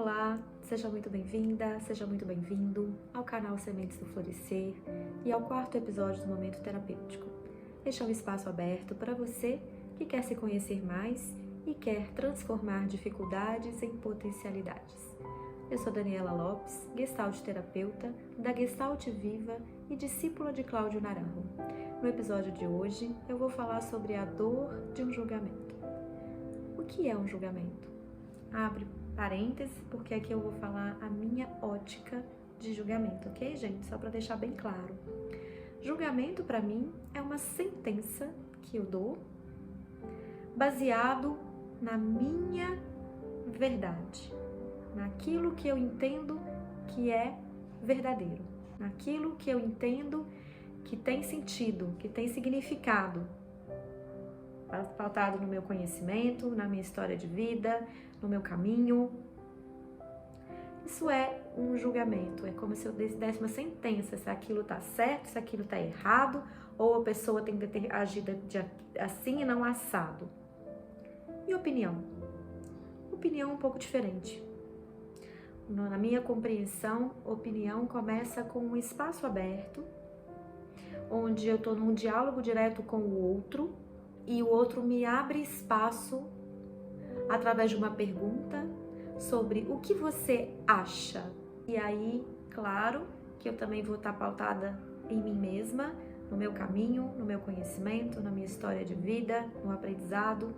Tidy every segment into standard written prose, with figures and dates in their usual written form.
Olá, seja muito bem-vinda, seja muito bem-vindo ao canal Sementes do Florescer e ao quarto episódio do Momento Terapêutico. Este é um espaço aberto para você que quer se conhecer mais e quer transformar dificuldades em potencialidades. Eu sou Daniela Lopes, Gestalt terapeuta da Gestalt Viva e discípula de Cláudio Naranjo. No episódio de hoje, eu vou falar sobre a dor de um julgamento. O que é um julgamento? Abre parênteses, porque aqui eu vou falar a minha ótica de julgamento, ok, gente? Só para deixar bem claro. Julgamento, para mim, é uma sentença que eu dou baseado na minha verdade, naquilo que eu entendo que é verdadeiro, naquilo que eu entendo que tem sentido, que tem significado, pautado no meu conhecimento, na minha história de vida, no meu caminho. Isso é um julgamento, é como se eu desse uma sentença, se aquilo está certo, se aquilo está errado, ou a pessoa tem que ter agido assim e não assado. E opinião? Opinião é um pouco diferente. Na minha compreensão, opinião começa com um espaço aberto, onde eu estou num diálogo direto com o outro, e o outro me abre espaço através de uma pergunta sobre o que você acha. E aí, claro, que eu também vou estar pautada em mim mesma, no meu caminho, no meu conhecimento, na minha história de vida, no aprendizado.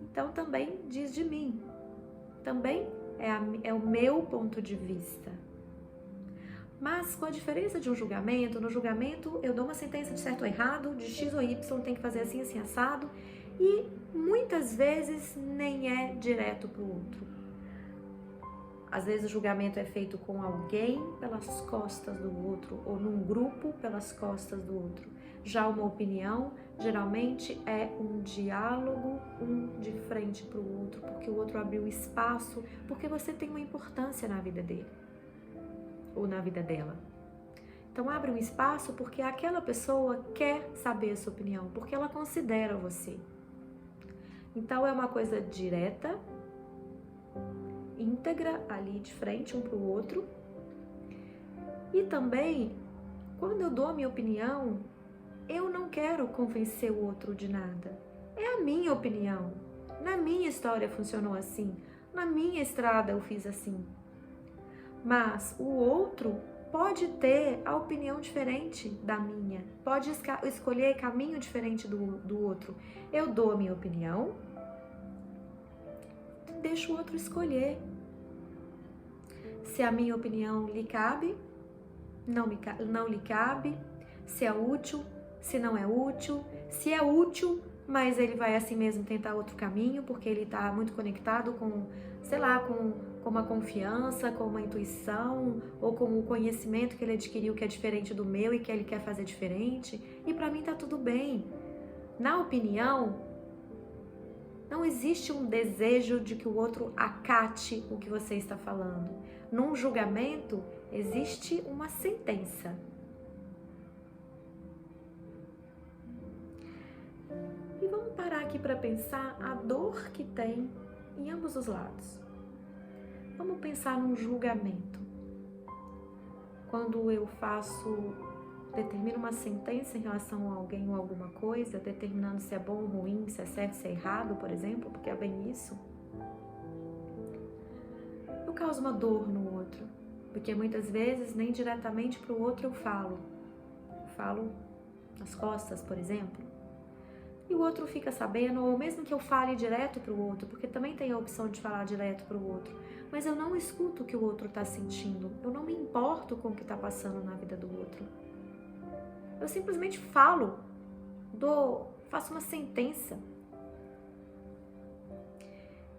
Então também diz de mim, também é o meu ponto de vista. Mas com a diferença de um julgamento, no julgamento eu dou uma sentença de certo ou errado, de X ou Y, tem que fazer assim, assim, assado, e muitas vezes nem é direto para o outro. Às vezes o julgamento é feito com alguém pelas costas do outro, ou num grupo pelas costas do outro. Já uma opinião, geralmente é um diálogo, um de frente para o outro, porque o outro abriu espaço, porque você tem uma importância na vida dele ou na vida dela. Então abre um espaço porque aquela pessoa quer saber a sua opinião, porque ela considera você. Então é uma coisa direta, íntegra, ali de frente um para o outro. E também, quando eu dou a minha opinião, eu não quero convencer o outro de nada. É a minha opinião. Na minha história funcionou assim, na minha estrada eu fiz assim. Mas o outro pode ter a opinião diferente da minha, pode escolher caminho diferente do outro. Eu dou a minha opinião, deixo o outro escolher. Se a minha opinião lhe cabe, não lhe cabe, se é útil, se não é útil, se é útil, mas ele vai assim mesmo tentar outro caminho, porque ele está muito conectado com, sei lá, com uma confiança, com uma intuição, ou com o conhecimento que ele adquiriu que é diferente do meu e que ele quer fazer diferente, e para mim tá tudo bem. Na opinião, não existe um desejo de que o outro acate o que você está falando. Num julgamento, existe uma sentença. E vamos parar aqui para pensar a dor que tem em ambos os lados. Vamos pensar num julgamento. Quando eu determino uma sentença em relação a alguém ou alguma coisa, determinando se é bom ou ruim, se é certo, se é errado, por exemplo, porque é bem isso. Eu causo uma dor no outro, porque muitas vezes nem diretamente para o outro eu falo. Eu falo nas costas, por exemplo. E o outro fica sabendo, ou mesmo que eu fale direto para o outro, porque também tem a opção de falar direto para o outro, mas eu não escuto o que o outro está sentindo, eu não me importo com o que está passando na vida do outro. Eu simplesmente falo, faço uma sentença.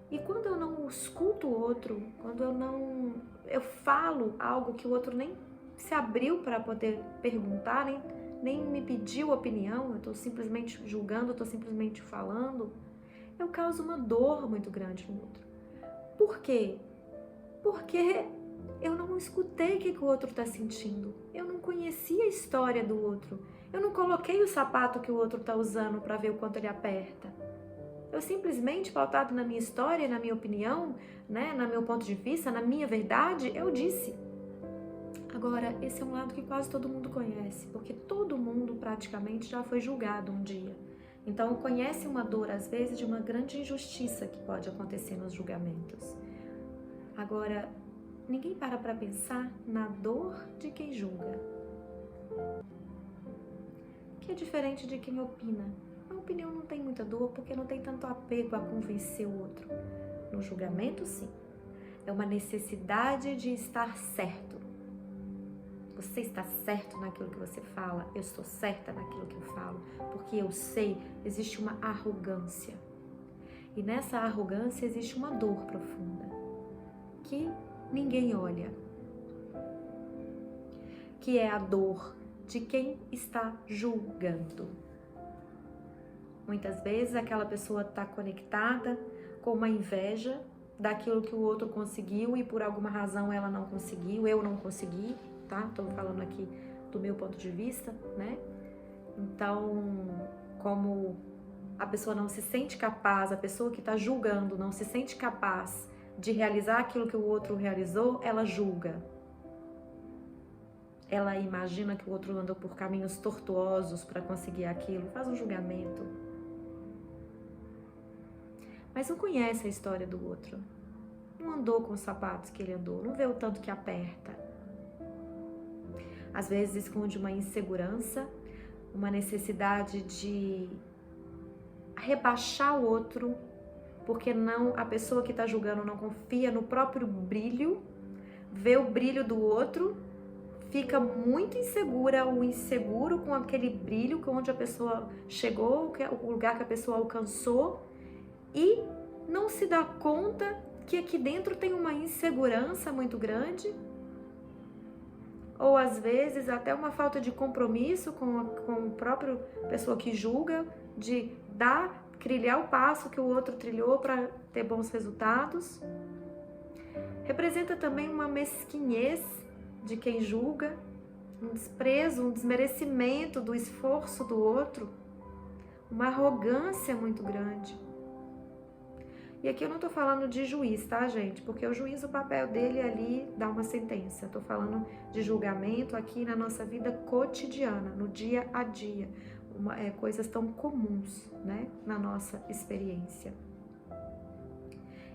E quando eu não escuto o outro, quando eu falo algo que o outro nem se abriu para poder perguntar, nem me pediu opinião, eu estou simplesmente julgando, eu estou simplesmente falando, eu causo uma dor muito grande no outro. Por quê? Porque eu não escutei o que o outro está sentindo, eu não conheci a história do outro, eu não coloquei o sapato que o outro está usando para ver o quanto ele aperta. Eu simplesmente, pautado na minha história, na minha opinião, né, no meu ponto de vista, na minha verdade, eu disse. Agora, esse é um lado que quase todo mundo conhece, porque todo mundo praticamente já foi julgado um dia. Então, conhece uma dor, às vezes, de uma grande injustiça que pode acontecer nos julgamentos. Agora, ninguém para pensar na dor de quem julga, que é diferente de quem opina. A opinião não tem muita dor porque não tem tanto apego a convencer o outro. No julgamento, sim. É uma necessidade de estar certo. Você está certo naquilo que você fala, eu estou certa naquilo que eu falo, porque eu sei, existe uma arrogância. E nessa arrogância existe uma dor profunda, que ninguém olha. Que é a dor de quem está julgando. Muitas vezes aquela pessoa está conectada com uma inveja daquilo que o outro conseguiu e por alguma razão ela não conseguiu, eu não consegui, tá? Estou falando aqui do meu ponto de vista, né? Então, como a pessoa não se sente capaz, a pessoa que está julgando não se sente capaz de realizar aquilo que o outro realizou, ela julga. Ela imagina que o outro andou por caminhos tortuosos para conseguir aquilo, faz um julgamento. Mas não conhece a história do outro. Não andou com os sapatos que ele andou, não vê o tanto que aperta. Às vezes esconde uma insegurança, uma necessidade de rebaixar o outro, porque a pessoa que está julgando não confia no próprio brilho, vê o brilho do outro, fica muito insegura ou inseguro com aquele brilho, onde a pessoa chegou, o lugar que a pessoa alcançou, e não se dá conta que aqui dentro tem uma insegurança muito grande, ou às vezes até uma falta de compromisso com a própria pessoa que julga, de trilhar o passo que o outro trilhou para ter bons resultados. Representa também uma mesquinhez de quem julga, um desprezo, um desmerecimento do esforço do outro, uma arrogância muito grande. E aqui eu não tô falando de juiz, tá, gente? Porque o juiz, o papel dele é ali dar uma sentença. Eu tô falando de julgamento aqui na nossa vida cotidiana, no dia a dia. Coisas tão comuns, né, na nossa experiência.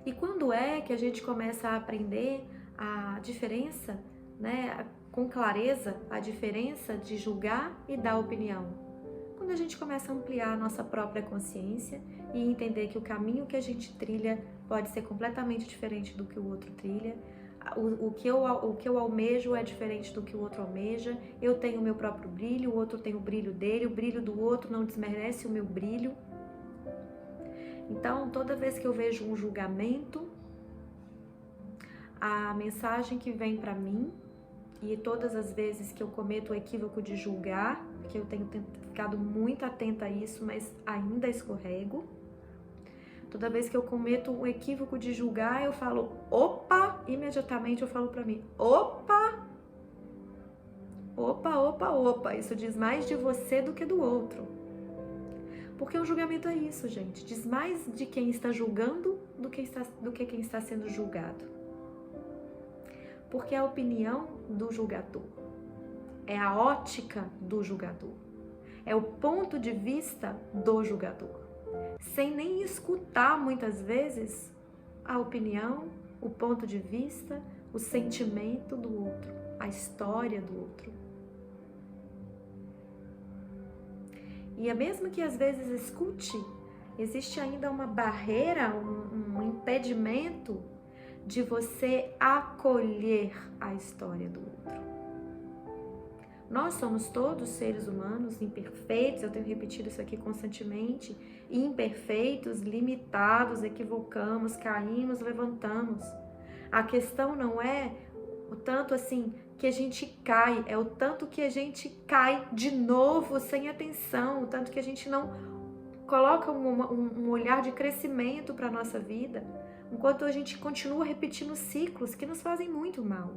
E quando é que a gente começa a aprender a diferença, né, com clareza, a diferença de julgar e dar opinião? Quando a gente começa a ampliar a nossa própria consciência e entender que o caminho que a gente trilha pode ser completamente diferente do que o outro trilha, o que eu almejo é diferente do que o outro almeja, eu tenho o meu próprio brilho, o outro tem o brilho dele, o brilho do outro não desmerece o meu brilho. Então, toda vez que eu vejo um julgamento, a mensagem que vem para mim, e todas as vezes que eu cometo o equívoco de julgar, que eu tenho ficado muito atenta a isso, mas ainda escorrego. Toda vez que eu cometo o equívoco de julgar, eu falo, opa, imediatamente eu falo para mim, opa, isso diz mais de você do que do outro. Porque o julgamento é isso, gente, diz mais de quem está julgando do que quem está sendo julgado. Porque é a opinião do julgador, é a ótica do julgador, é o ponto de vista do julgador, sem nem escutar muitas vezes a opinião, o ponto de vista, o sentimento do outro, a história do outro. E mesmo que às vezes escute, existe ainda uma barreira, um impedimento de você acolher a história do outro. Nós somos todos seres humanos imperfeitos, eu tenho repetido isso aqui constantemente, imperfeitos, limitados, equivocamos, caímos, levantamos. A questão não é o tanto assim que a gente cai, é o tanto que a gente cai de novo sem atenção, o tanto que a gente não coloca um olhar de crescimento para a nossa vida, enquanto a gente continua repetindo ciclos que nos fazem muito mal.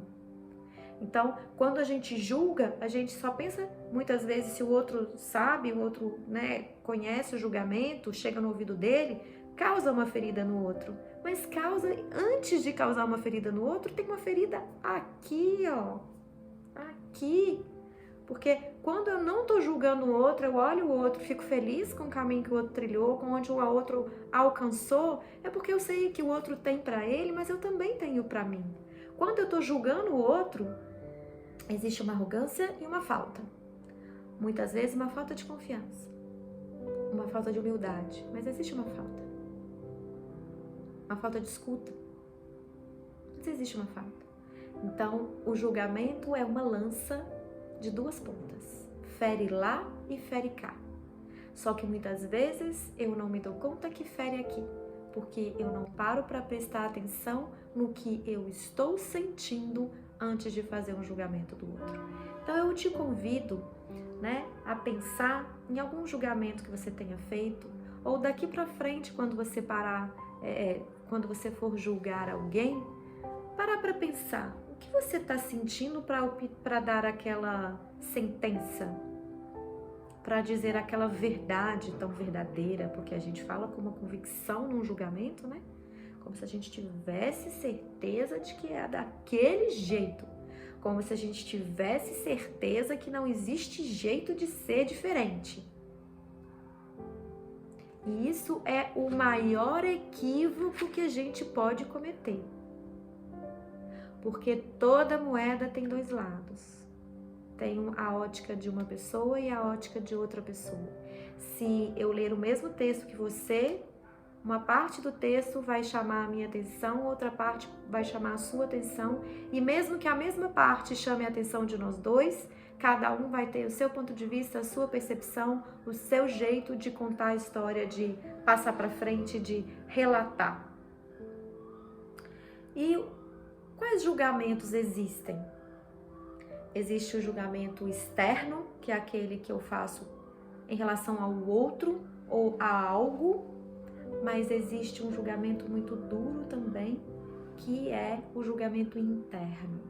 Então, quando a gente julga, a gente só pensa muitas vezes se o outro sabe, o outro, né, conhece o julgamento, chega no ouvido dele, causa uma ferida no outro, mas antes de causar uma ferida no outro, tem uma ferida aqui, ó, aqui. Porque quando eu não tô julgando o outro, eu olho o outro, fico feliz com o caminho que o outro trilhou, com onde o outro alcançou, é porque eu sei que o outro tem para ele, mas eu também tenho para mim. Quando eu tô julgando o outro, existe uma arrogância e uma falta. Muitas vezes uma falta de confiança, uma falta de humildade, mas existe uma falta de escuta, mas existe uma falta. Então, o julgamento é uma lança de duas pontas, fere lá e fere cá. Só que muitas vezes eu não me dou conta que fere aqui, porque eu não paro para prestar atenção no que eu estou sentindo antes de fazer um julgamento do outro. Então eu te convido, né, a pensar em algum julgamento que você tenha feito, ou daqui para frente, quando você quando você for julgar alguém, parar para pensar. O que você está sentindo para dar aquela sentença? Para dizer aquela verdade tão verdadeira? Porque a gente fala com uma convicção num julgamento, né? Como se a gente tivesse certeza de que é daquele jeito. Como se a gente tivesse certeza que não existe jeito de ser diferente. E isso é o maior equívoco que a gente pode cometer. Porque toda moeda tem dois lados. Tem a ótica de uma pessoa e a ótica de outra pessoa. Se eu ler o mesmo texto que você, uma parte do texto vai chamar a minha atenção, outra parte vai chamar a sua atenção. E mesmo que a mesma parte chame a atenção de nós dois, cada um vai ter o seu ponto de vista, a sua percepção, o seu jeito de contar a história, de passar para frente, de relatar. E quais julgamentos existem? Existe o julgamento externo, que é aquele que eu faço em relação ao outro ou a algo, mas existe um julgamento muito duro também, que é o julgamento interno.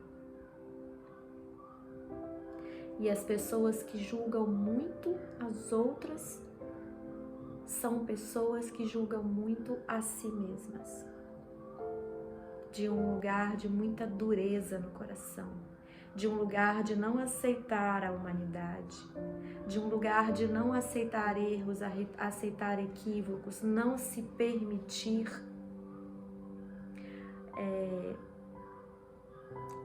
E as pessoas que julgam muito as outras são pessoas que julgam muito a si mesmas. De um lugar de muita dureza no coração, de um lugar de não aceitar a humanidade, de um lugar de não aceitar erros, aceitar equívocos, não se permitir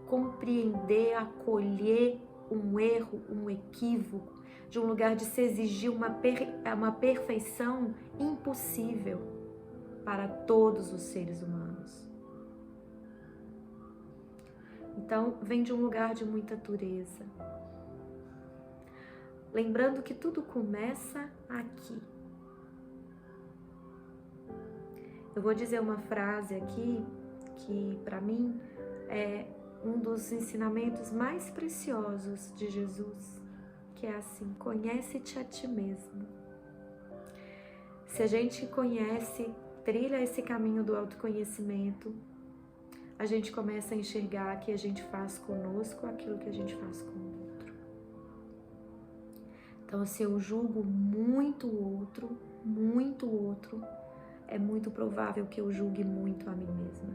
compreender, acolher um erro, um equívoco, de um lugar de se exigir uma perfeição impossível para todos os seres humanos. Então, vem de um lugar de muita dureza. Lembrando que tudo começa aqui. Eu vou dizer uma frase aqui que, para mim, é um dos ensinamentos mais preciosos de Jesus, que é assim: conhece-te a ti mesmo. Se a gente conhece, trilha esse caminho do autoconhecimento, a gente começa a enxergar que a gente faz conosco aquilo que a gente faz com o outro. Então, se eu julgo muito o outro, é muito provável que eu julgue muito a mim mesma.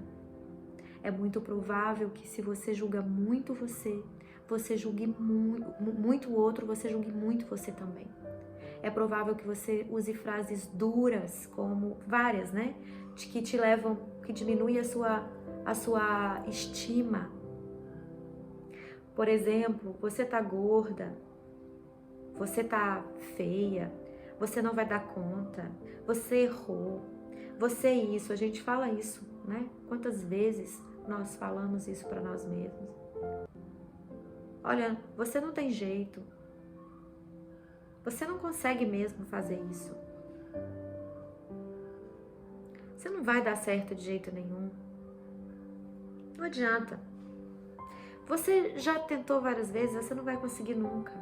É muito provável que, se você julga muito você julgue muito o outro, você julgue muito você também. É provável que você use frases duras, como várias, né? Que te levam, que diminuem a sua estima. Por exemplo, você tá gorda, você tá feia, você não vai dar conta, você errou, você é isso. A gente fala isso, né? Quantas vezes nós falamos isso para nós mesmos? Olha, você não tem jeito, você não consegue mesmo fazer isso, você não vai dar certo de jeito nenhum. Não adianta. Você já tentou várias vezes, você não vai conseguir nunca.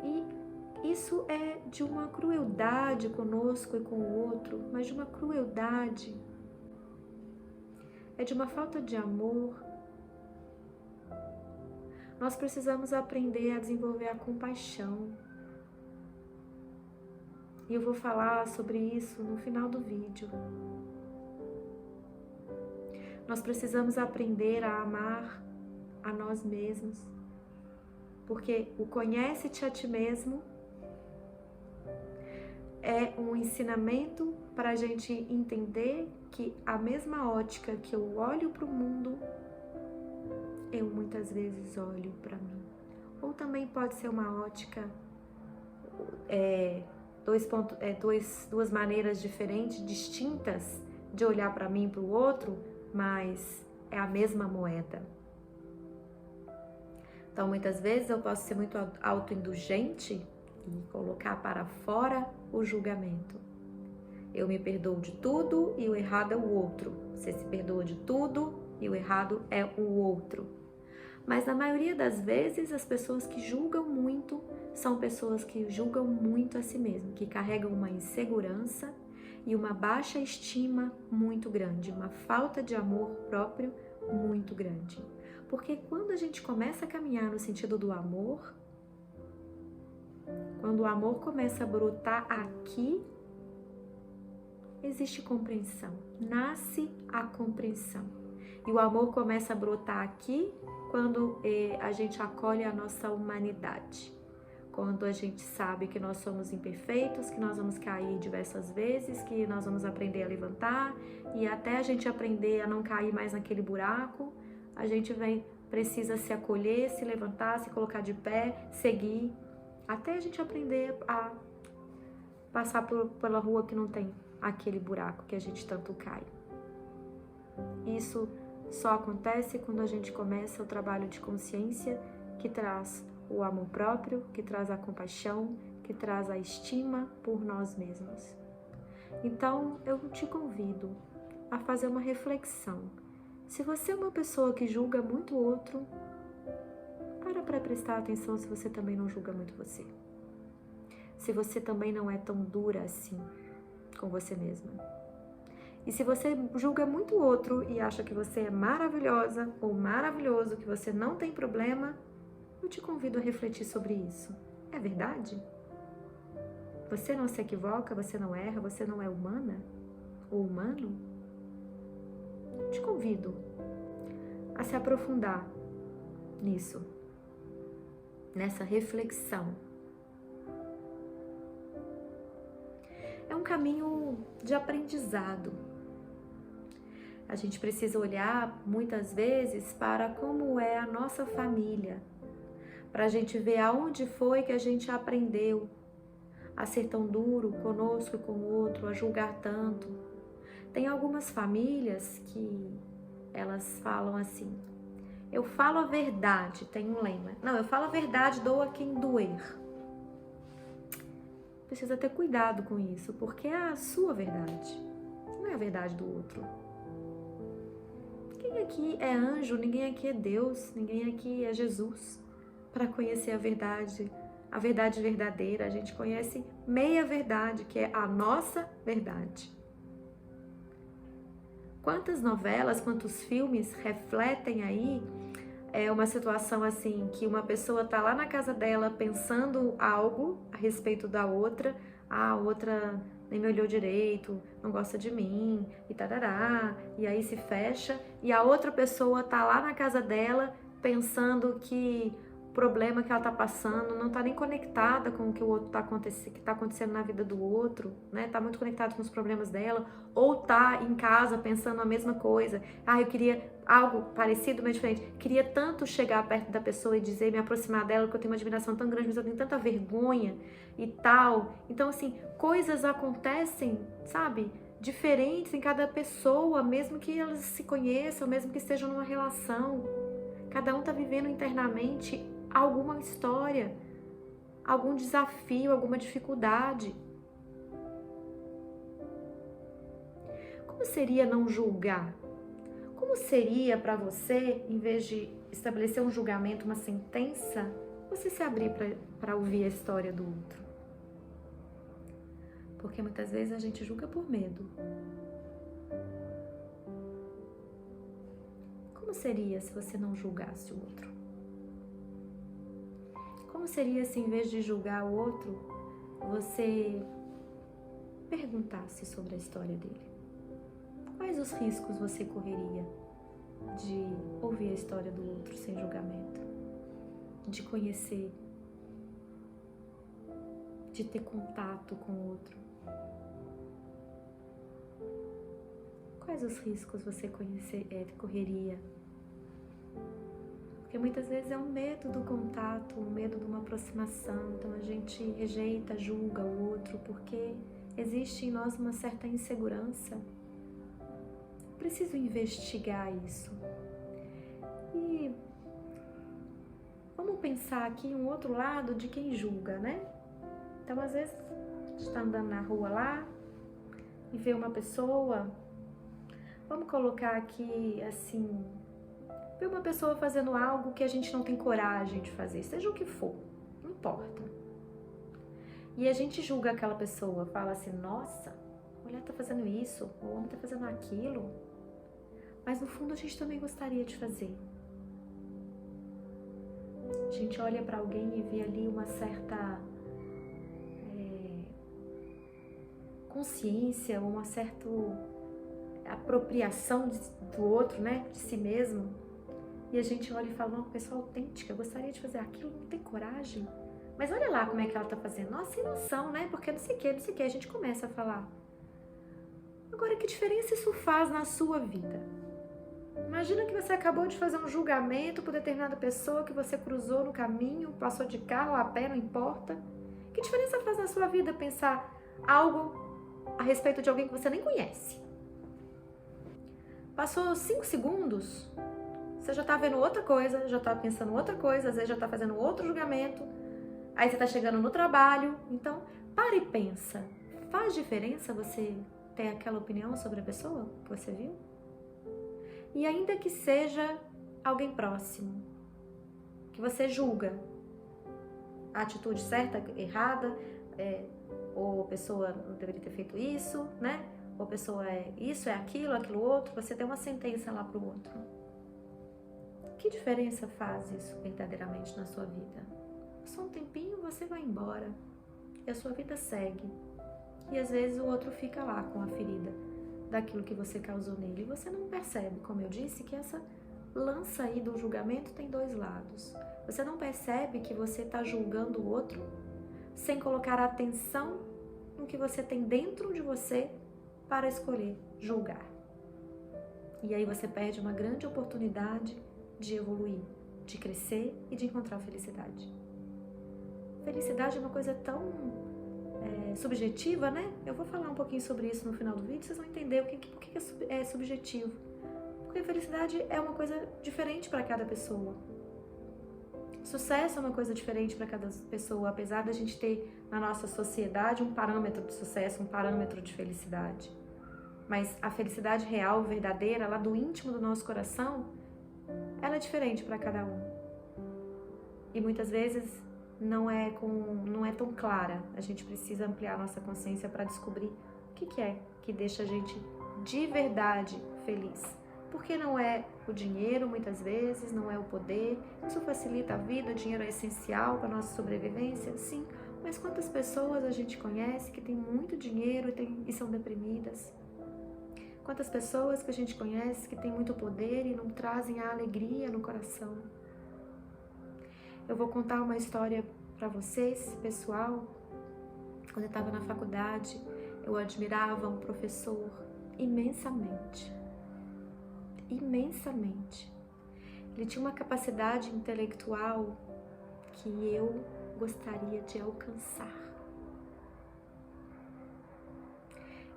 E isso é de uma crueldade conosco e com o outro, mas de uma crueldade. É de uma falta de amor. Nós precisamos aprender a desenvolver a compaixão. E eu vou falar sobre isso no final do vídeo. Nós precisamos aprender a amar a nós mesmos, porque o conhece-te a ti mesmo é um ensinamento para a gente entender que a mesma ótica que eu olho para o mundo, eu muitas vezes olho para mim. Ou também pode ser uma ótica, duas maneiras diferentes, distintas de olhar para mim e para o outro, mas é a mesma moeda. Então, muitas vezes eu posso ser muito autoindulgente e colocar para fora o julgamento. Eu me perdoo de tudo e o errado é o outro. Você se perdoa de tudo e o errado é o outro. Mas na maioria das vezes, as pessoas que julgam muito são pessoas que julgam muito a si mesmas, que carregam uma insegurança e uma baixa estima muito grande, uma falta de amor próprio muito grande. Porque quando a gente começa a caminhar no sentido do amor, quando o amor começa a brotar aqui, existe compreensão, nasce a compreensão. E o amor começa a brotar aqui quando a gente acolhe a nossa humanidade. Quando a gente sabe que nós somos imperfeitos, que nós vamos cair diversas vezes, que nós vamos aprender a levantar e até a gente aprender a não cair mais naquele buraco, a gente precisa se acolher, se levantar, se colocar de pé, seguir, até a gente aprender a passar pela rua que não tem aquele buraco que a gente tanto cai. Isso só acontece quando a gente começa o trabalho de consciência que traz o amor próprio, que traz a compaixão, que traz a estima por nós mesmos. Então, eu te convido a fazer uma reflexão. Se você é uma pessoa que julga muito o outro, para prestar atenção se você também não julga muito você. Se você também não é tão dura assim com você mesma. E se você julga muito o outro e acha que você é maravilhosa ou maravilhoso, que você não tem problema, eu te convido a refletir sobre isso. É verdade? Você não se equivoca, você não erra, você não é humana ou humano? Eu te convido a se aprofundar nisso, nessa reflexão. É um caminho de aprendizado. A gente precisa olhar muitas vezes para como é a nossa família, para a gente ver aonde foi que a gente aprendeu a ser tão duro conosco e com o outro, a julgar tanto. Tem algumas famílias que elas falam assim: eu falo a verdade, tem um lema. Não, eu falo a verdade, doa quem doer. Precisa ter cuidado com isso, porque é a sua verdade, não é a verdade do outro. Ninguém aqui é anjo, ninguém aqui é Deus, ninguém aqui é Jesus para conhecer a verdade verdadeira. A gente conhece meia verdade, que é a nossa verdade. Quantas novelas, quantos filmes refletem aí uma situação assim, que uma pessoa tá lá na casa dela pensando algo a respeito da outra, a outra nem me olhou direito, não gosta de mim, e tarará, e aí se fecha, e a outra pessoa tá lá na casa dela pensando que o problema que ela tá passando não tá nem conectada com o que o outro que tá acontecendo na vida do outro, né? Tá muito conectado com os problemas dela, ou tá em casa pensando a mesma coisa. Ah, eu queria algo parecido, mas diferente. Queria tanto chegar perto da pessoa e dizer, me aproximar dela, que eu tenho uma admiração tão grande, mas eu tenho tanta vergonha e tal. Então, assim, coisas acontecem, sabe? Diferentes em cada pessoa, mesmo que elas se conheçam, mesmo que estejam numa relação. Cada um tá vivendo internamente alguma história, algum desafio, alguma dificuldade. Como seria não julgar? Como seria para você, em vez de estabelecer um julgamento, uma sentença, você se abrir para ouvir a história do outro? Porque muitas vezes a gente julga por medo. Como seria se você não julgasse o outro? Como seria se, em vez de julgar o outro, você perguntasse sobre a história dele? Quais os riscos você correria de ouvir a história do outro sem julgamento? De conhecer, de ter contato com o outro? Quais os riscos você correria? Porque muitas vezes é um medo do contato, um medo de uma aproximação, então a gente rejeita, julga o outro, porque existe em nós uma certa insegurança. Preciso investigar isso. E vamos pensar aqui um outro lado de quem julga, né? Então, às vezes, a gente está andando na rua lá e vê uma pessoa, vamos colocar aqui assim, vê uma pessoa fazendo algo que a gente não tem coragem de fazer, seja o que for, não importa. E a gente julga aquela pessoa, fala assim, nossa, a mulher tá fazendo isso, o homem tá fazendo aquilo, mas no fundo a gente também gostaria de fazer. A gente olha para alguém e vê ali uma certa consciência, uma certa apropriação do outro, né, de si mesmo. E a gente olha e fala, uma pessoa autêntica, eu gostaria de fazer aquilo, não tem coragem. Mas olha lá como é que ela tá fazendo. Nossa, sem noção, né? Porque não sei o que, a gente começa a falar. Agora, que diferença isso faz na sua vida? Imagina que você acabou de fazer um julgamento por determinada pessoa que você cruzou no caminho, passou de carro, a pé, não importa. Que diferença faz na sua vida pensar algo a respeito de alguém que você nem conhece? Passou 5 segundos, você já tá vendo outra coisa, já tá pensando outra coisa, às vezes já tá fazendo outro julgamento, aí você tá chegando no trabalho. Então, para e pensa. Faz diferença você ter aquela opinião sobre a pessoa que você viu? E ainda que seja alguém próximo, que você julga a atitude certa, errada, ou a pessoa não deveria ter feito isso, né? Ou a pessoa é isso, é aquilo outro, você tem uma sentença lá pro outro. Que diferença faz isso verdadeiramente na sua vida? Só um tempinho você vai embora e a sua vida segue. E às vezes o outro fica lá com a ferida daquilo que você causou nele. E você não percebe, como eu disse, que essa lança aí do julgamento tem 2 lados. Você não percebe que você está julgando o outro sem colocar atenção no que você tem dentro de você para escolher julgar. E aí você perde uma grande oportunidade de evoluir, de crescer e de encontrar felicidade. Felicidade é uma coisa tão subjetiva, né? Eu vou falar um pouquinho sobre isso no final do vídeo, vocês vão entender por que é subjetivo. Porque felicidade é uma coisa diferente para cada pessoa. Sucesso é uma coisa diferente para cada pessoa, apesar da gente ter na nossa sociedade um parâmetro de sucesso, um parâmetro de felicidade. Mas a felicidade real, verdadeira, lá do íntimo do nosso coração, ela é diferente para cada um. E muitas vezes não é tão clara. A gente precisa ampliar a nossa consciência para descobrir o que é que deixa a gente de verdade feliz. Porque não é o dinheiro, muitas vezes, não é o poder. Isso facilita a vida, o dinheiro é essencial para a nossa sobrevivência, sim. Mas quantas pessoas a gente conhece que tem muito dinheiro e são deprimidas? Quantas pessoas que a gente conhece que tem muito poder e não trazem a alegria no coração? Eu vou contar uma história para vocês, pessoal. Quando eu estava na faculdade, eu admirava um professor imensamente. Imensamente. Ele tinha uma capacidade intelectual que eu gostaria de alcançar.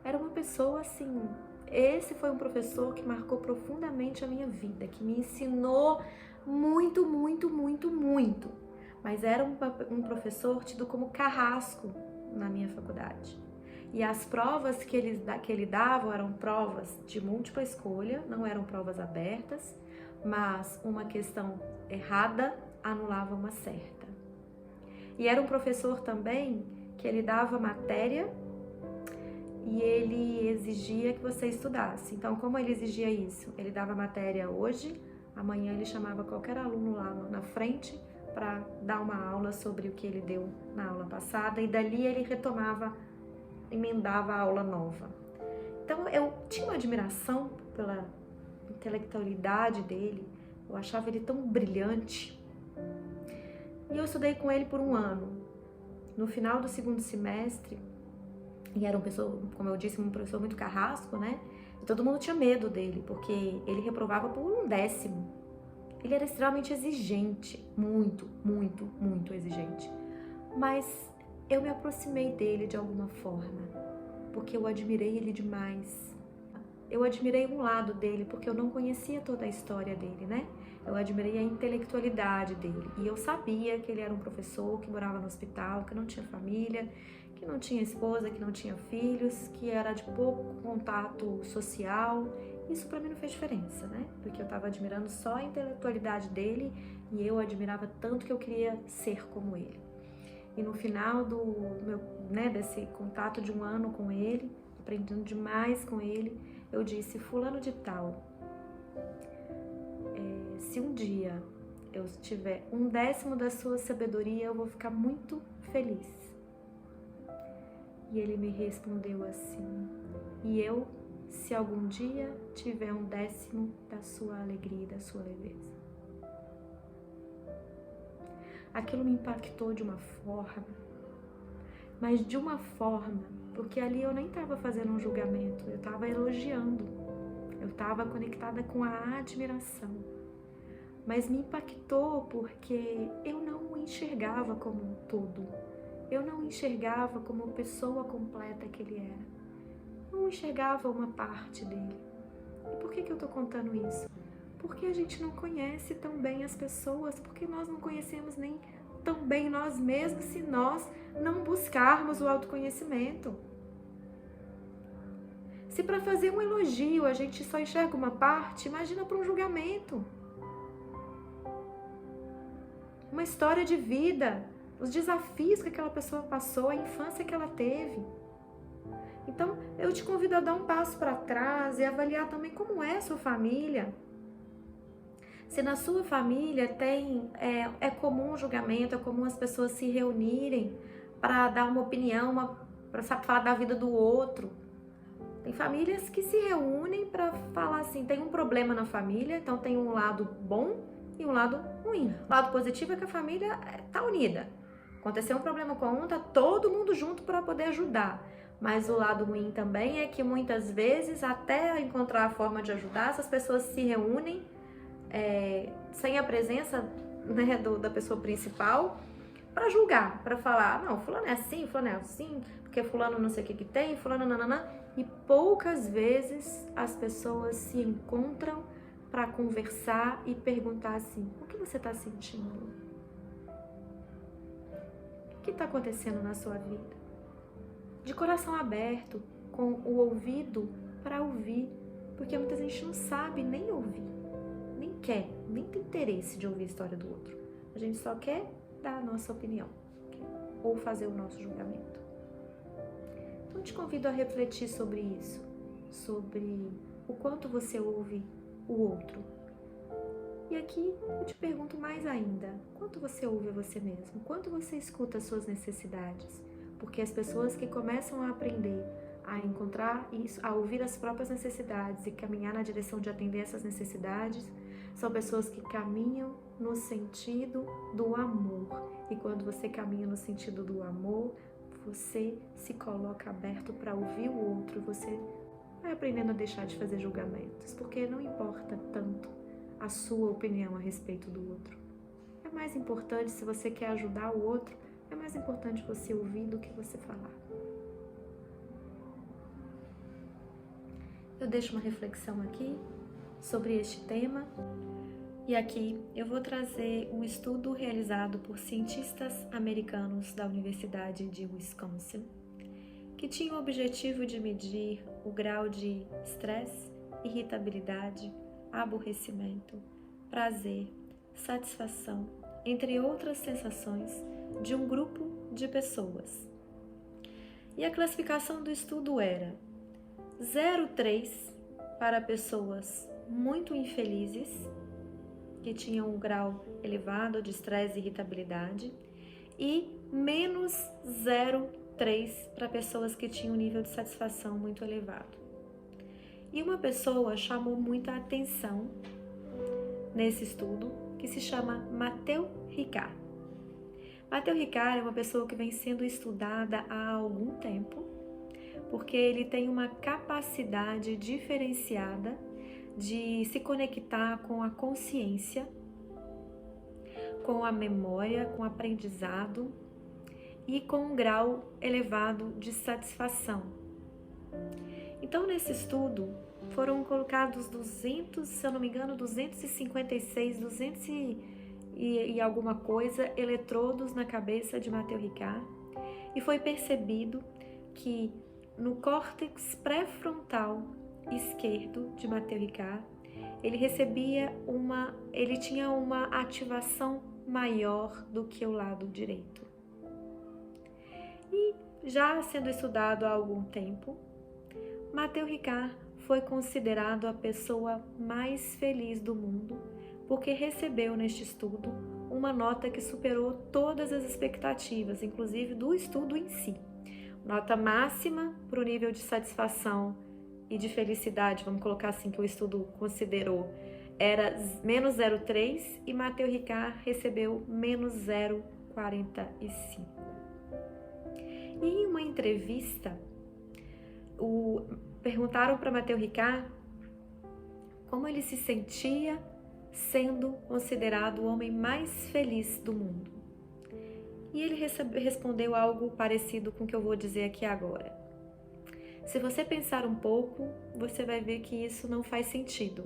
Era uma pessoa assim, esse foi um professor que marcou profundamente a minha vida, que me ensinou muito, muito, muito, muito. Mas era um professor tido como carrasco na minha faculdade. E as provas que ele dava eram provas de múltipla escolha, não eram provas abertas, mas uma questão errada anulava uma certa. E era um professor também que ele dava matéria e ele exigia que você estudasse. Então, como ele exigia isso? Ele dava matéria hoje, amanhã ele chamava qualquer aluno lá na frente para dar uma aula sobre o que ele deu na aula passada e dali ele retomava emendava a aula nova. Então eu tinha uma admiração pela intelectualidade dele, eu achava ele tão brilhante. E eu estudei com ele por 1 ano. No final do 2º semestre, e era um professor, como eu disse, um professor muito carrasco, né? E todo mundo tinha medo dele, porque ele reprovava por 1/10. Ele era extremamente exigente, muito, muito, muito exigente. Mas eu me aproximei dele de alguma forma, porque eu admirei ele demais. Eu admirei um lado dele, porque eu não conhecia toda a história dele, né? Eu admirei a intelectualidade dele. E eu sabia que ele era um professor que morava no hospital, que não tinha família, que não tinha esposa, que não tinha filhos, que era de pouco contato social. Isso pra mim não fez diferença, né? Porque eu tava admirando só a intelectualidade dele e eu admirava tanto que eu queria ser como ele. E no final do meu, né, desse contato de 1 ano com ele, aprendendo demais com ele, eu disse: fulano de tal, se um dia eu tiver 1/10 da sua sabedoria, eu vou ficar muito feliz. E ele me respondeu assim: e eu, se algum dia tiver 1/10 da sua alegria e da sua leveza. Aquilo me impactou de uma forma, mas de uma forma, porque ali eu nem estava fazendo um julgamento, eu estava elogiando, eu estava conectada com a admiração. Mas me impactou porque eu não o enxergava como um todo, eu não o enxergava como a pessoa completa que ele era, eu não enxergava uma parte dele. E por que eu estou contando isso? Porque a gente não conhece tão bem as pessoas, porque nós não conhecemos nem tão bem nós mesmos se nós não buscarmos o autoconhecimento. Se para fazer um elogio a gente só enxerga uma parte, imagina para um julgamento. Uma história de vida, os desafios que aquela pessoa passou, a infância que ela teve. Então, eu te convido a dar um passo para trás e avaliar também como é a sua família. Se na sua família é comum o julgamento, é comum as pessoas se reunirem para dar uma opinião, para falar da vida do outro. Tem famílias que se reúnem para falar assim, tem um problema na família, então tem um lado bom e um lado ruim. O lado positivo é que a família está unida. Aconteceu um problema com um, tá todo mundo junto para poder ajudar. Mas o lado ruim também é que muitas vezes, até encontrar a forma de ajudar, essas pessoas se reúnem sem a presença, né, da pessoa principal, para julgar, para falar, não, fulano é assim, porque fulano não sei o que tem, fulano nananã. E poucas vezes as pessoas se encontram para conversar e perguntar assim, o que você está sentindo? O que está acontecendo na sua vida? De coração aberto, com o ouvido para ouvir, porque muita gente não sabe nem ouvir, nem quer, nem tem interesse de ouvir a história do outro. A gente só quer dar a nossa opinião, ou fazer o nosso julgamento. Então te convido a refletir sobre isso, sobre o quanto você ouve o outro. E aqui eu te pergunto mais ainda, quanto você ouve você mesmo? Quanto você escuta as suas necessidades? Porque as pessoas que começam a aprender a encontrar isso, a ouvir as próprias necessidades e caminhar na direção de atender essas necessidades, são pessoas que caminham no sentido do amor. E quando você caminha no sentido do amor, você se coloca aberto para ouvir o outro, você vai aprendendo a deixar de fazer julgamentos, porque não importa tanto a sua opinião a respeito do outro. É mais importante, se você quer ajudar o outro, é mais importante você ouvir do que você falar. Eu deixo uma reflexão aqui sobre este tema. E aqui eu vou trazer um estudo realizado por cientistas americanos da Universidade de Wisconsin, que tinha o objetivo de medir o grau de estresse, irritabilidade, aborrecimento, prazer, satisfação, entre outras sensações, de um grupo de pessoas. E a classificação do estudo era 0,3 para pessoas muito infelizes, que tinham um grau elevado de estresse e irritabilidade, e -0 3 para pessoas que tinham um nível de satisfação muito elevado. E uma pessoa chamou muita atenção nesse estudo, que se chama Matteo Ricard. Matteo Ricard é uma pessoa que vem sendo estudada há algum tempo, porque ele tem uma capacidade diferenciada de se conectar com a consciência, com a memória, com o aprendizado e com um grau elevado de satisfação. Então, nesse estudo, foram colocados 200, se eu não me engano, 256, 200 e alguma coisa, eletrodos na cabeça de Matteo Ricard, e foi percebido que no córtex pré-frontal esquerdo de Matteo Ricard, ele tinha uma ativação maior do que o lado direito. E já sendo estudado há algum tempo, Matteo Ricard foi considerado a pessoa mais feliz do mundo, porque recebeu neste estudo uma nota que superou todas as expectativas, inclusive do estudo em si. Nota máxima para o nível de satisfação e de felicidade, vamos colocar assim, que o estudo considerou, era menos 0,3 e Matteo Ricard recebeu menos 0,45. E em uma entrevista, perguntaram para Matteo Ricard como ele se sentia sendo considerado o homem mais feliz do mundo. E ele respondeu algo parecido com o que eu vou dizer aqui agora. Se você pensar um pouco, você vai ver que isso não faz sentido.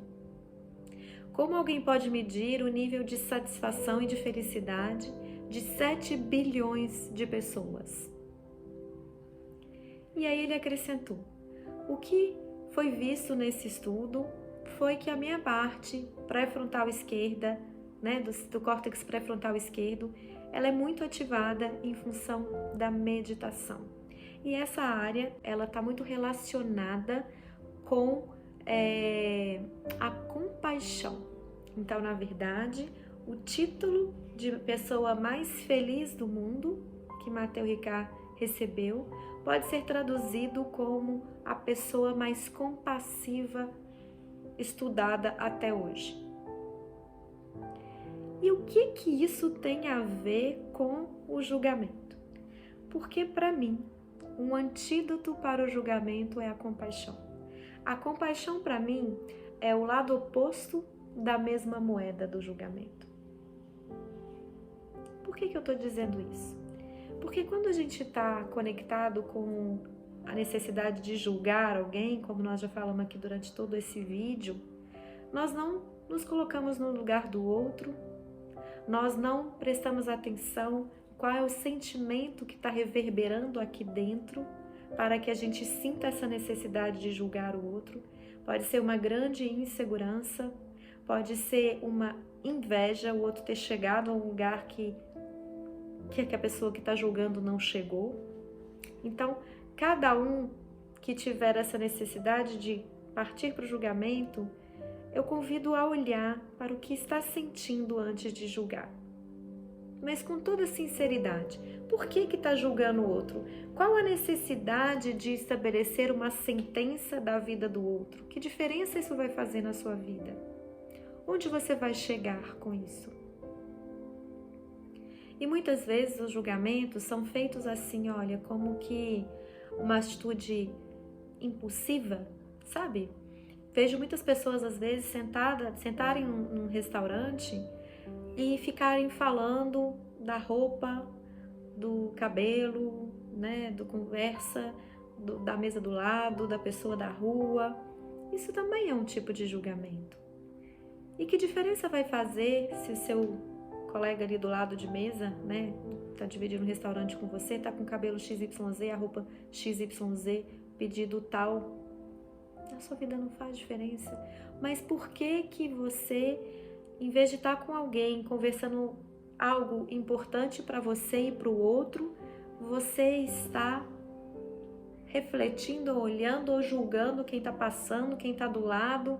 Como alguém pode medir o nível de satisfação e de felicidade de 7 bilhões de pessoas? E aí ele acrescentou: o que foi visto nesse estudo foi que a minha parte pré-frontal esquerda, né, do córtex pré-frontal esquerdo, ela é muito ativada em função da meditação. E essa área, ela está muito relacionada com a compaixão. Então, na verdade, o título de pessoa mais feliz do mundo, que Matteo Ricard recebeu, pode ser traduzido como a pessoa mais compassiva estudada até hoje. E o que isso tem a ver com o julgamento? Porque, para mim, um antídoto para o julgamento é a compaixão. A compaixão, para mim, é o lado oposto da mesma moeda do julgamento. Por que eu estou dizendo isso? Porque quando a gente está conectado com a necessidade de julgar alguém, como nós já falamos aqui durante todo esse vídeo, nós não nos colocamos no lugar do outro, nós não prestamos atenção qual é o sentimento que está reverberando aqui dentro para que a gente sinta essa necessidade de julgar o outro. Pode ser uma grande insegurança, pode ser uma inveja, o outro ter chegado a um lugar que a pessoa que está julgando não chegou. Então, cada um que tiver essa necessidade de partir para o julgamento, eu convido a olhar para o que está sentindo antes de julgar. Mas com toda sinceridade, por que está julgando o outro? Qual a necessidade de estabelecer uma sentença da vida do outro? Que diferença isso vai fazer na sua vida? Onde você vai chegar com isso? E muitas vezes os julgamentos são feitos assim, olha, como que uma atitude impulsiva, sabe? Vejo muitas pessoas às vezes sentarem num restaurante e ficarem falando da roupa, do cabelo, né, do conversa, da mesa do lado, da pessoa da rua. Isso também é um tipo de julgamento. E que diferença vai fazer se o seu colega ali do lado de mesa, né, tá dividindo um restaurante com você, tá com o cabelo XYZ, a roupa XYZ, pedido tal? Na sua vida não faz diferença. Mas por que você, em vez de estar com alguém conversando algo importante para você e para o outro, você está refletindo, olhando ou julgando quem está passando, quem está do lado,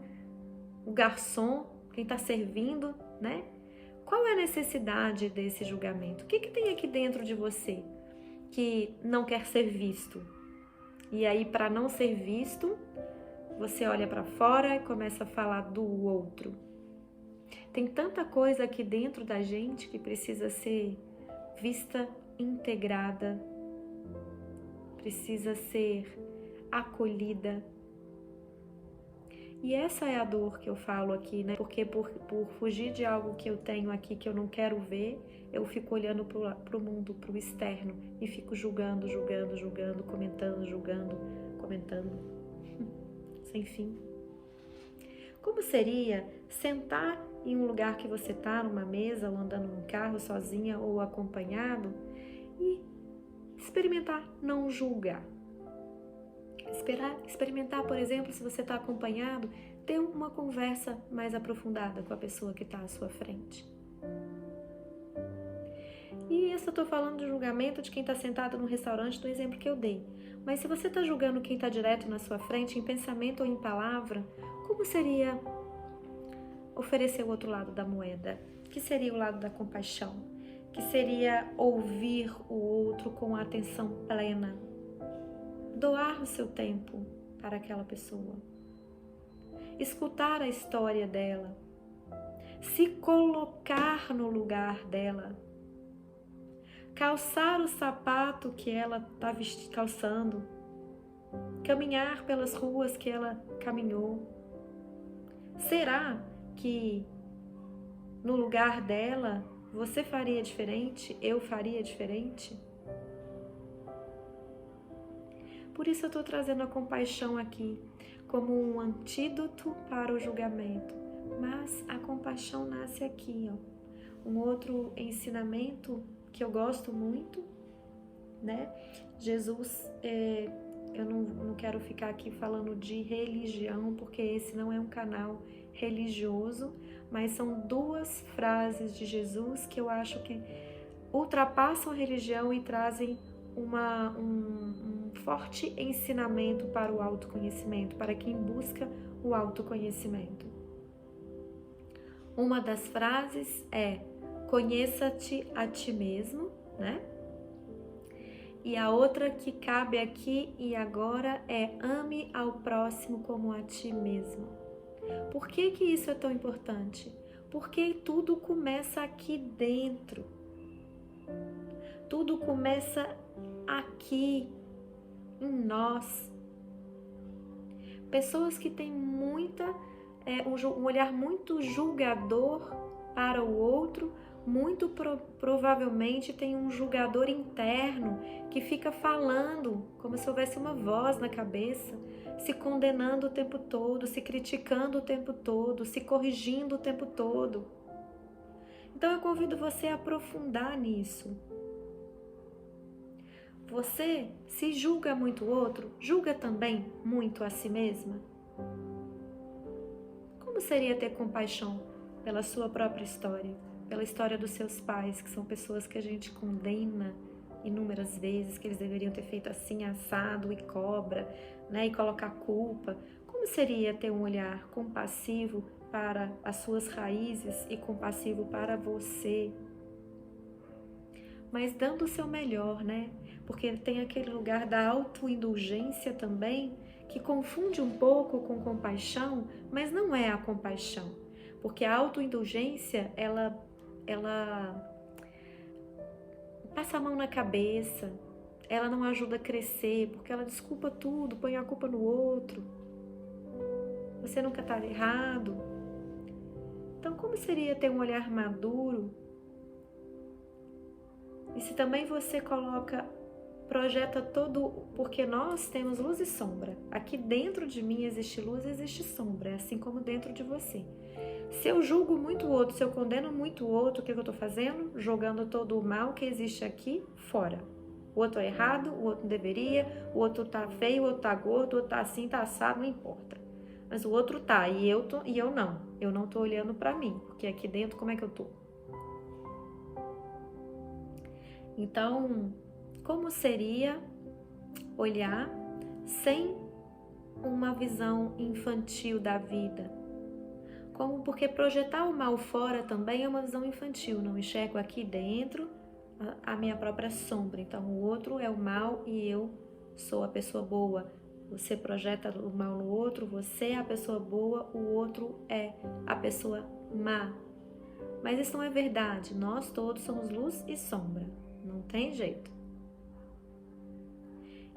o garçom, quem está servindo, né? Qual é a necessidade desse julgamento? O que tem aqui dentro de você que não quer ser visto. E aí, para não ser visto, você olha para fora e começa a falar do outro. Tem tanta coisa aqui dentro da gente que precisa ser vista, integrada, precisa ser acolhida. E essa é a dor que eu falo aqui, né? Porque por fugir de algo que eu tenho aqui que eu não quero ver, eu fico olhando pro mundo, pro externo e fico julgando, comentando, julgando, comentando. Sem fim. Como seria sentar em um lugar que você tá, numa mesa, ou andando num carro sozinha ou acompanhado e experimentar não julgar? Experimentar, por exemplo, se você está acompanhado, ter uma conversa mais aprofundada com a pessoa que está à sua frente. E isso eu estou falando de julgamento de quem está sentado no restaurante, do exemplo que eu dei. Mas se você está julgando quem está direto na sua frente, em pensamento ou em palavra, como seria oferecer o outro lado da moeda? Que seria o lado da compaixão? Que seria ouvir o outro com atenção plena? Doar o seu tempo para aquela pessoa, escutar a história dela, se colocar no lugar dela, calçar o sapato que ela está calçando, caminhar pelas ruas que ela caminhou. Será que no lugar dela você faria diferente? Eu faria diferente? Por isso eu estou trazendo a compaixão aqui como um antídoto para o julgamento. Mas a compaixão nasce aqui, ó. Um outro ensinamento que eu gosto muito, né? Jesus, eu não quero ficar aqui falando de religião, porque esse não é um canal religioso, mas são duas frases de Jesus que eu acho que ultrapassam a religião e trazem um forte ensinamento para o autoconhecimento, para quem busca o autoconhecimento. Uma das frases é: conheça-te a ti mesmo, né? E a outra que cabe aqui e agora é: ame ao próximo como a ti mesmo. Por que que isso é tão importante? Porque tudo começa aqui dentro. Tudo começa aqui, em nós. Pessoas que têm um olhar muito julgador para o outro, muito provavelmente tem um julgador interno que fica falando como se houvesse uma voz na cabeça, se condenando o tempo todo, se criticando o tempo todo, se corrigindo o tempo todo. Então eu convido você a aprofundar nisso. Você se julga muito o outro, julga também muito a si mesma? Como seria ter compaixão pela sua própria história, pela história dos seus pais, que são pessoas que a gente condena inúmeras vezes, que eles deveriam ter feito assim, assado, e cobra, né, e colocar culpa? Como seria ter um olhar compassivo para as suas raízes e compassivo para você? Mas dando o seu melhor, né? Porque tem aquele lugar da autoindulgência também, que confunde um pouco com compaixão, mas não é a compaixão. Porque a autoindulgência, ela passa a mão na cabeça, ela não ajuda a crescer, porque ela desculpa tudo, põe a culpa no outro. Você nunca está errado. Então, como seria ter um olhar maduro? E se também você projeta todo, porque nós temos luz e sombra. Aqui dentro de mim existe luz e existe sombra, assim como dentro de você. Se eu julgo muito o outro, se eu condeno muito o outro, o que eu estou fazendo? Jogando todo o mal que existe aqui fora. O outro é errado, o outro não deveria, o outro tá feio, o outro tá gordo, o outro tá assim, tá assado, não importa. Mas o outro tá, e eu não. Eu não tô olhando para mim, porque aqui dentro como é que eu tô? Então, como seria olhar sem uma visão infantil da vida? Porque projetar o mal fora também é uma visão infantil. Não enxergo aqui dentro a minha própria sombra. Então, o outro é o mal e eu sou a pessoa boa. Você projeta o mal no outro, você é a pessoa boa, o outro é a pessoa má. Mas isso não é verdade. Nós todos somos luz e sombra. Não tem jeito.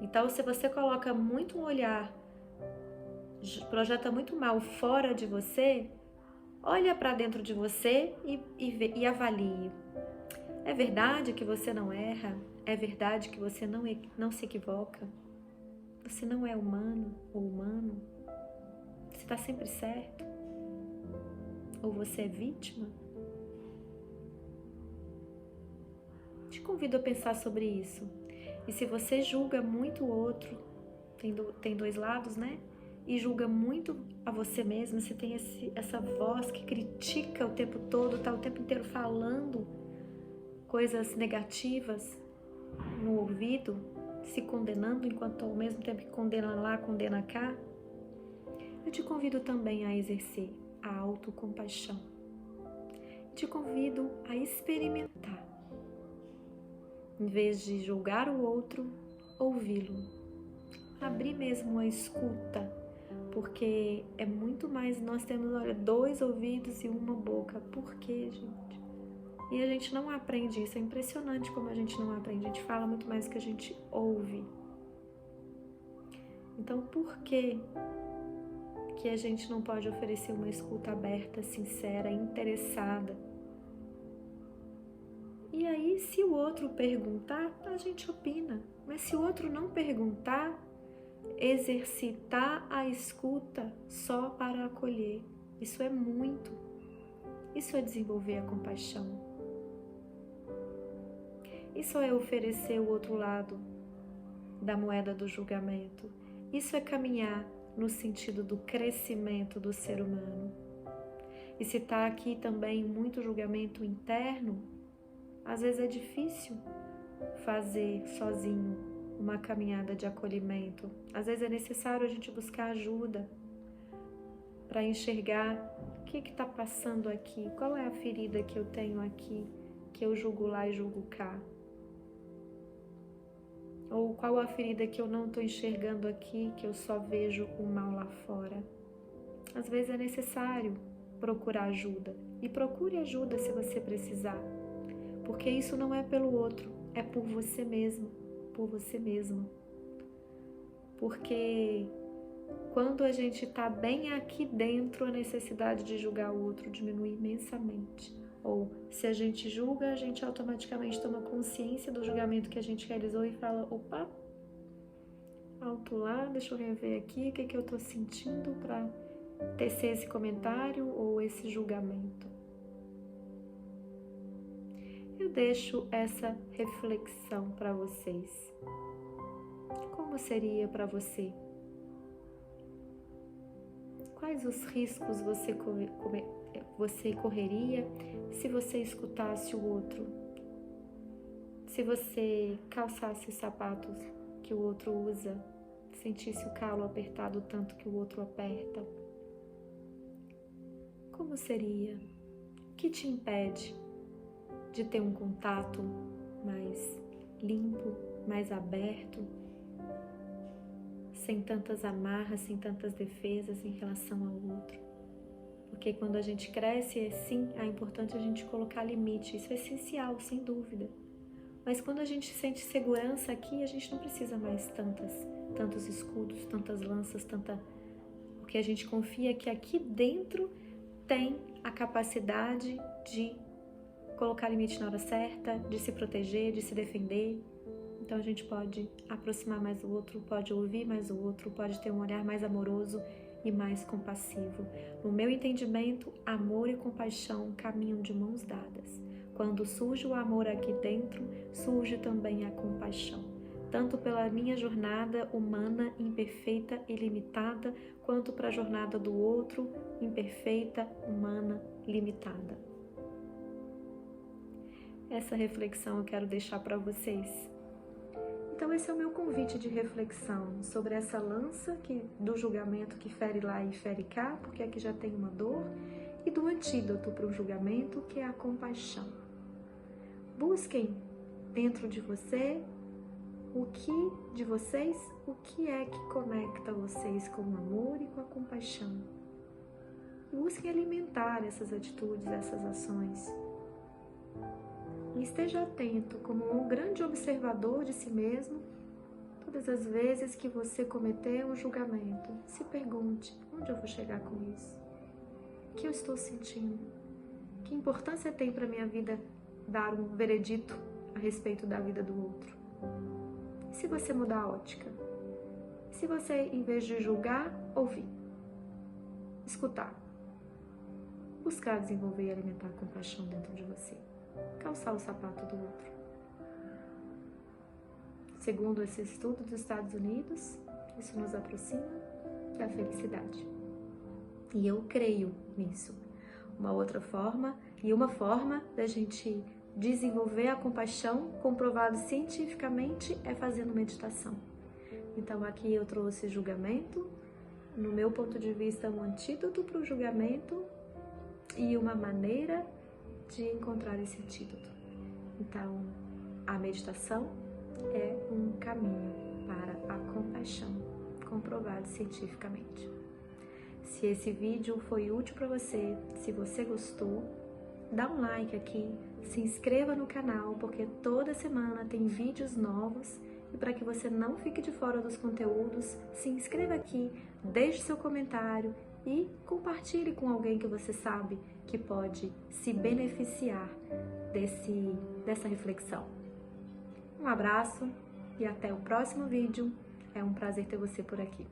Então, se você coloca muito um olhar, projeta muito mal fora de você, olha para dentro de você e avalie. É verdade que você não erra? É verdade que você não se equivoca? Você não é humano ou humano? Você está sempre certo? Ou você é vítima? Te convido a pensar sobre isso. E se você julga muito o outro, tem dois lados, né? E julga muito a você mesmo, você tem essa voz que critica o tempo todo, tá o tempo inteiro falando coisas negativas no ouvido, se condenando, enquanto ao mesmo tempo que condena lá, condena cá. Eu te convido também a exercer a autocompaixão. Te convido a experimentar. Em vez de julgar o outro, ouvi-lo. Abrir mesmo a escuta, porque é muito mais, nós temos, olha, 2 ouvidos e uma boca. Por quê, gente? E a gente não aprende isso, é impressionante como a gente não aprende, a gente fala muito mais do que a gente ouve. Então, por que a gente não pode oferecer uma escuta aberta, sincera, interessada? E aí, se o outro perguntar, a gente opina. Mas se o outro não perguntar, exercitar a escuta só para acolher. Isso é muito. Isso é desenvolver a compaixão. Isso é oferecer o outro lado da moeda do julgamento. Isso é caminhar no sentido do crescimento do ser humano. E se está aqui também muito julgamento interno, às vezes é difícil fazer sozinho uma caminhada de acolhimento. Às vezes é necessário a gente buscar ajuda para enxergar o que está passando aqui, qual é a ferida que eu tenho aqui, que eu julgo lá e julgo cá. Ou qual a ferida que eu não estou enxergando aqui, que eu só vejo o mal lá fora. Às vezes é necessário procurar ajuda. E procure ajuda se você precisar. Porque isso não é pelo outro, é por você mesmo, por você mesmo. Porque quando a gente está bem aqui dentro, a necessidade de julgar o outro diminui imensamente. Ou se a gente julga, a gente automaticamente toma consciência do julgamento que a gente realizou e fala, opa, alto lá, deixa eu rever aqui o que eu estou sentindo para tecer esse comentário ou esse julgamento. Eu deixo essa reflexão para vocês. Como seria para você? Quais os riscos você correria se você escutasse o outro? Se você calçasse os sapatos que o outro usa, sentisse o calo apertado tanto que o outro aperta? Como seria? O que te impede de ter um contato mais limpo, mais aberto, sem tantas amarras, sem tantas defesas em relação ao outro? Porque quando a gente cresce, sim, é importante a gente colocar limite, isso é essencial, sem dúvida. Mas quando a gente sente segurança aqui, a gente não precisa mais tantos escudos, tantas lanças, porque a gente confia que aqui dentro tem a capacidade de colocar limite na hora certa, de se proteger, de se defender. Então a gente pode aproximar mais o outro, pode ouvir mais o outro, pode ter um olhar mais amoroso e mais compassivo. No meu entendimento, amor e compaixão caminham de mãos dadas. Quando surge o amor aqui dentro, surge também a compaixão. Tanto pela minha jornada humana, imperfeita e limitada, quanto para a jornada do outro, imperfeita, humana, limitada. Essa reflexão eu quero deixar para vocês. Então esse é o meu convite de reflexão sobre essa lança do julgamento que fere lá e fere cá, porque aqui já tem uma dor, e do antídoto para o julgamento, que é a compaixão. Busquem dentro de você, o que é que conecta vocês com o amor e com a compaixão. Busquem alimentar essas atitudes, essas ações. E esteja atento como um grande observador de si mesmo. Todas as vezes que você cometer um julgamento, se pergunte: onde eu vou chegar com isso? O que eu estou sentindo? Que importância tem para minha vida dar um veredito a respeito da vida do outro? E se você mudar a ótica? E se você, em vez de julgar, ouvir? Escutar? Buscar desenvolver e alimentar a compaixão dentro de você. Calçar o sapato do outro. Segundo esse estudo dos Estados Unidos, isso nos aproxima da felicidade. E eu creio nisso. Uma forma da gente desenvolver a compaixão, comprovado cientificamente, é fazendo meditação. Então aqui eu trouxe julgamento, no meu ponto de vista, um antídoto para o julgamento e uma maneira de encontrar esse antídoto. Então, a meditação é um caminho para a compaixão, comprovado cientificamente. Se esse vídeo foi útil para você, se você gostou, dá um like aqui, se inscreva no canal, porque toda semana tem vídeos novos. E para que você não fique de fora dos conteúdos, se inscreva aqui, deixe seu comentário e compartilhe com alguém que você sabe que pode se beneficiar dessa reflexão. Um abraço e até o próximo vídeo. É um prazer ter você por aqui.